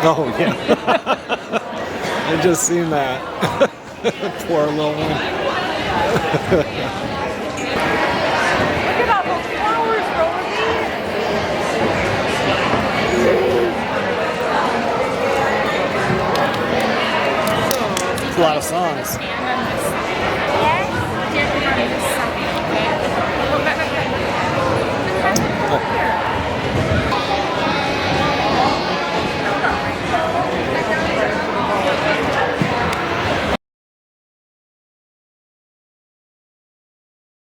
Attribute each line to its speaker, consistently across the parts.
Speaker 1: Oh, yeah. I just seen that. Poor little one.
Speaker 2: Look at all those flowers, Rosie.
Speaker 1: It's a lot of songs.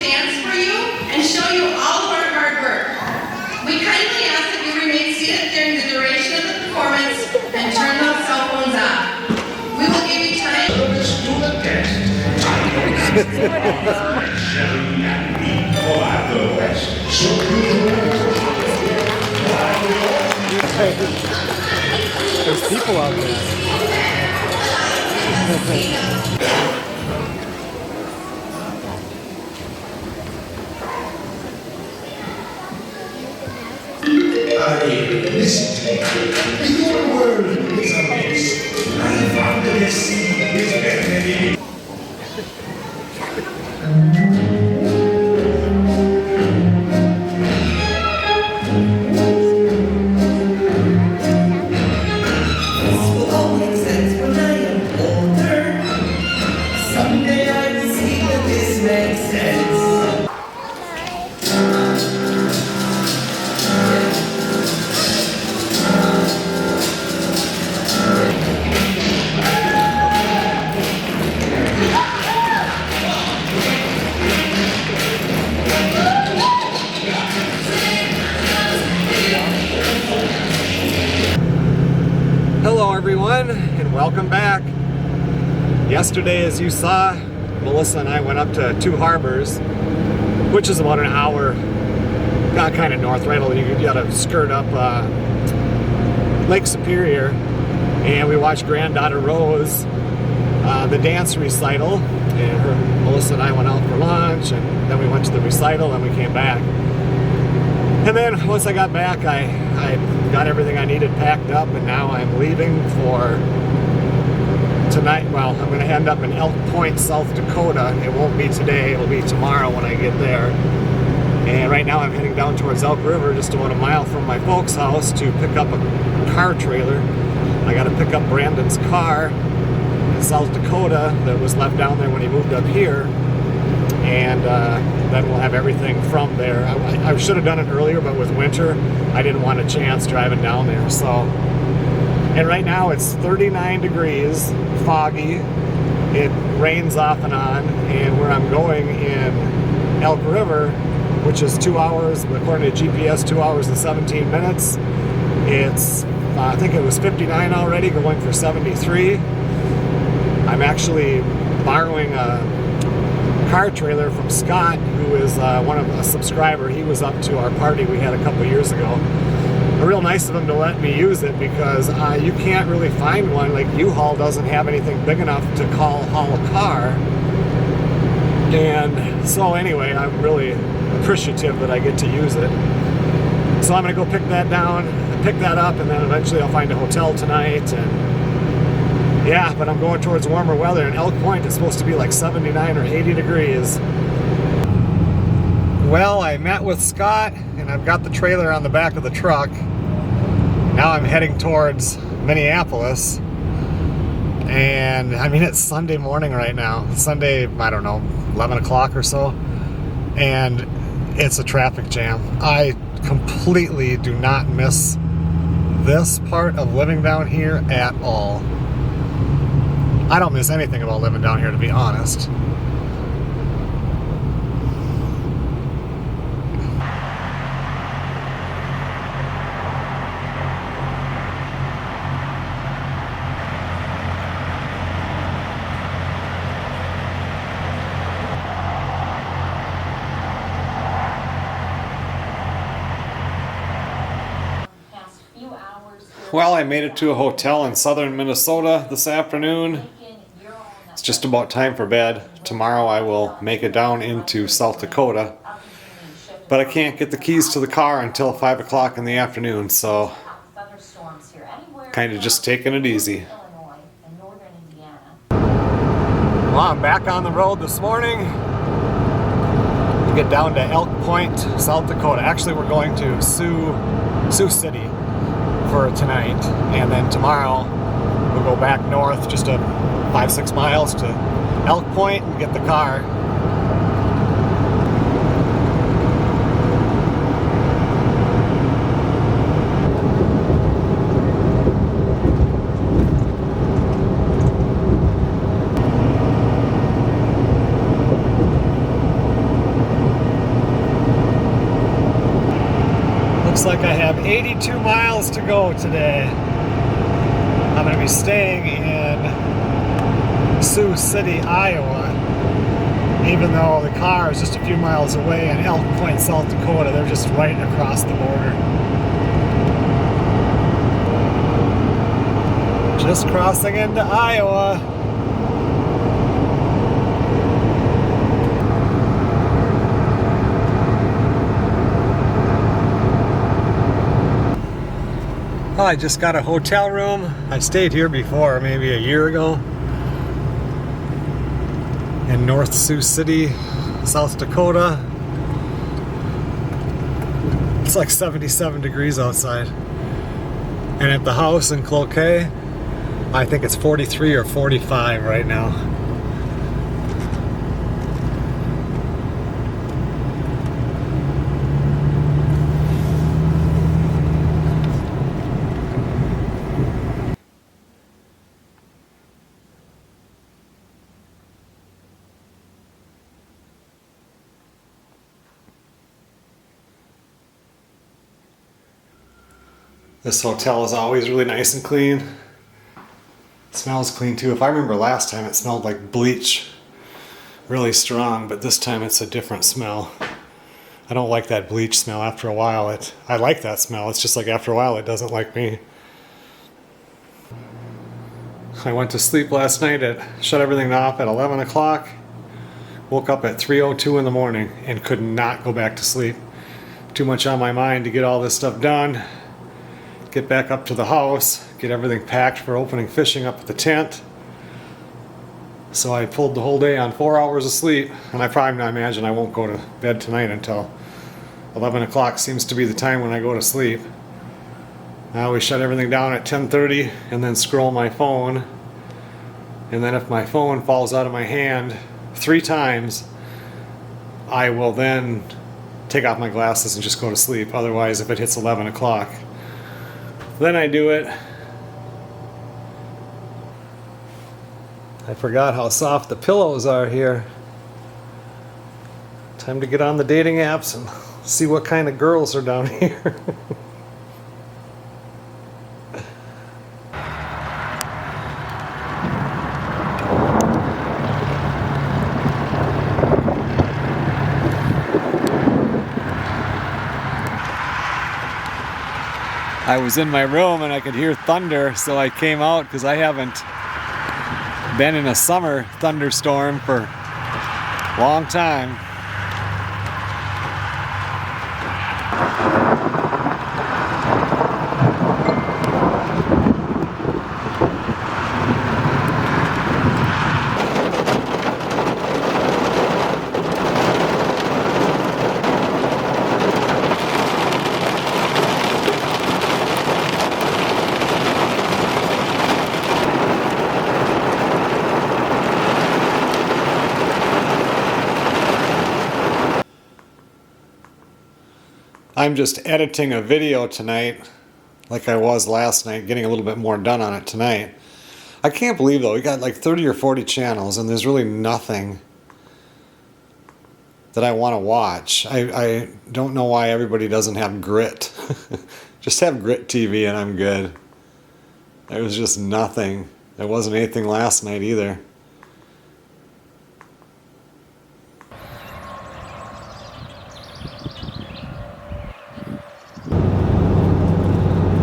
Speaker 3: Dance for you and show you all of our hard work. We kindly ask that you remain seated during the duration of the performance and turn those cell phones off. We will give you time.
Speaker 1: There's people out there.
Speaker 4: Listen to me. Your world is a mess. I found the sea is better than it. This will all make sense when I am older. Someday I will see that this makes sense.
Speaker 1: Hello everyone, and welcome back. Yesterday, as you saw, Melissa and I went up to Two Harbors, which is about an hour, kind of north, right? You gotta skirt up Lake Superior, and we watched Granddaughter Rose, the dance recital, and Melissa and I went out for lunch, and then we went to the recital, and we came back. And then once I got back, I got everything I needed packed up, and now I'm leaving for tonight. Well, I'm going to end up in Elk Point, South Dakota. It won't be today, it'll be tomorrow when I get there. And right now I'm heading down towards Elk River, just about a mile from my folks' house, to pick up a car trailer. I got to pick up Brandon's car in South Dakota that was left down there when he moved up here. And then we'll have everything from there. I should have done it earlier, but with winter, I didn't want a chance driving down there. So, and right now it's 39 degrees, foggy. It rains off and on, and where I'm going in Elk River, which is 2 hours, according to GPS, 2 hours and 17 minutes. It's, I think it was 59 already, going for 73. I'm actually borrowing a car trailer from Scott, who is one of a subscriber. He was up to our party we had a couple years ago. Real nice of him to let me use it, because you can't really find one. Like U-Haul doesn't have anything big enough to haul a car. And so anyway, I'm really appreciative that I get to use it. So I'm gonna go pick that up, and then eventually I'll find a hotel tonight. And yeah, but I'm going towards warmer weather. In Elk Point, it's supposed to be like 79 or 80 degrees. Well, I met with Scott, and I've got the trailer on the back of the truck. Now I'm heading towards Minneapolis. And I mean, it's Sunday morning right now. It's Sunday, I don't know, 11 o'clock or so. And it's a traffic jam. I completely do not miss this part of living down here at all. I don't miss anything about living down here, to be honest. Well, I made it to a hotel in southern Minnesota this afternoon. It's just about time for bed. Tomorrow I will make it down into South Dakota. But I can't get the keys to the car until 5 o'clock in the afternoon, so kind of just taking it easy.
Speaker 2: Illinois and northern Indiana.
Speaker 1: Well, I'm back on the road this morning. We get down to Elk Point, South Dakota. Actually, we're going to Sioux City for tonight, and then tomorrow we'll go back north just 5-6 miles to Elk Point and get the car. Looks like I have 82 miles to go today. I'm going to be staying in Sioux City, Iowa, even though the car is just a few miles away in Elk Point, South Dakota. They're just right across the border. Just crossing into Iowa. Well, I just got a hotel room. I stayed here before, maybe a year ago, in North Sioux City, South Dakota. It's like 77 degrees outside. And at the house in Cloquet, I think it's 43 or 45 right now. This hotel is always really nice and clean. It smells clean too. If I remember last time, it smelled like bleach, really strong, but this time it's a different smell. I don't like that bleach smell after a while. I like that smell. It's just like after a while it doesn't like me. I went to sleep last night shut everything off at 11 o'clock. Woke up at 3:02 in the morning and could not go back to sleep. Too much on my mind to get all this stuff done. Get back up to the house, get everything packed for opening fishing up at the tent. So I pulled the whole day on 4 hours of sleep, and I imagine I won't go to bed tonight until 11 o'clock seems to be the time when I go to sleep. I always shut everything down at 10:30 and then scroll my phone. And then if my phone falls out of my hand 3 times, I will then take off my glasses and just go to sleep. Otherwise, if it hits 11 o'clock, then I do it. I forgot how soft the pillows are here. Time to get on the dating apps and see what kind of girls are down here. I was in my room and I could hear thunder, so I came out because I haven't been in a summer thunderstorm for a long time. I'm just editing a video tonight, like I was last night, getting a little bit more done on it tonight. I can't believe though, we got like 30 or 40 channels and there's really nothing that I want to watch. I don't know why everybody doesn't have Grit. Just have Grit TV and I'm good. There was just nothing. There wasn't anything last night either.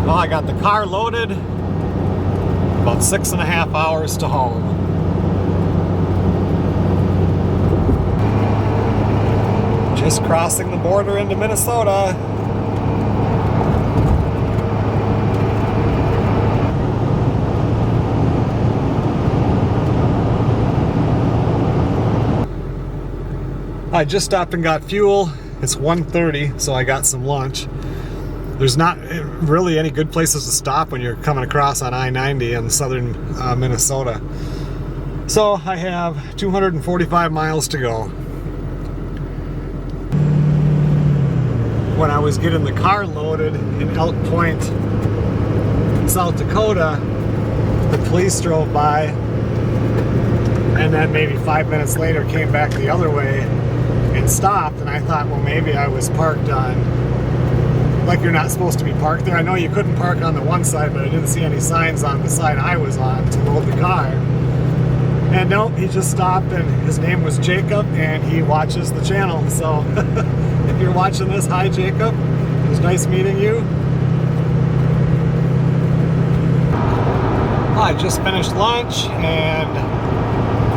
Speaker 1: Well, I got the car loaded, about 6.5 hours to home. Just crossing the border into Minnesota. I just stopped and got fuel. It's 1:30, so I got some lunch. There's not really any good places to stop when you're coming across on I-90 in southern Minnesota. So I have 245 miles to go. When I was getting the car loaded in Elk Point, South Dakota, the police drove by, and then maybe 5 minutes later came back the other way and stopped, and I thought, well, maybe I was parked on, like you're not supposed to be parked there. I know you couldn't park on the one side, but I didn't see any signs on the side I was on to load the car. And no, he just stopped, and his name was Jacob, and he watches the channel. So if you're watching this, hi Jacob, it was nice meeting you. I just finished lunch and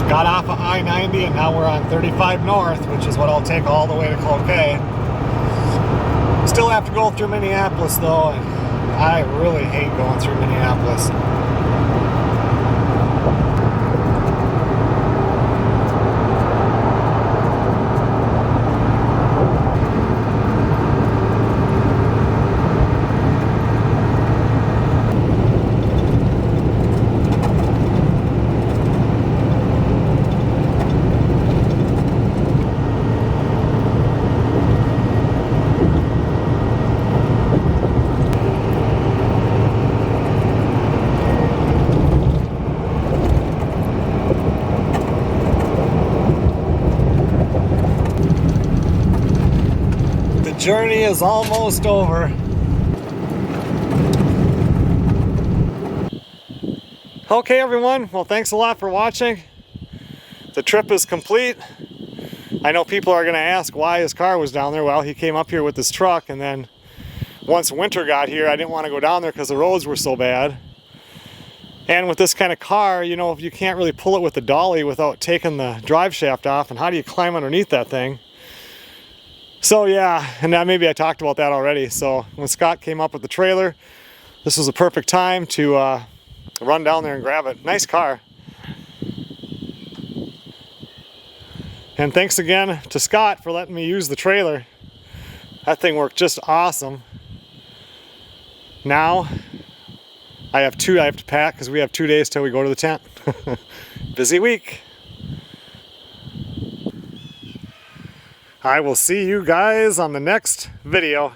Speaker 1: got off of I-90, and now we're on 35 North, which is what I'll take all the way to Cloquet. Still have to go through Minneapolis though, and I really hate going through Minneapolis. Journey is almost over. Okay everyone, well thanks a lot for watching. The trip is complete. I know people are going to ask why his car was down there. Well, he came up here with his truck, and then once winter got here I didn't want to go down there because the roads were so bad. And with this kind of car, you know, you can't really pull it with the dolly without taking the drive shaft off, and how do you climb underneath that thing? So yeah, and now maybe I talked about that already. So when Scott came up with the trailer, this was a perfect time to run down there and grab it. Nice car. And thanks again to Scott for letting me use the trailer. That thing worked just awesome. Now I have to pack because we have 2 days till we go to the tent. Busy week. I will see you guys on the next video.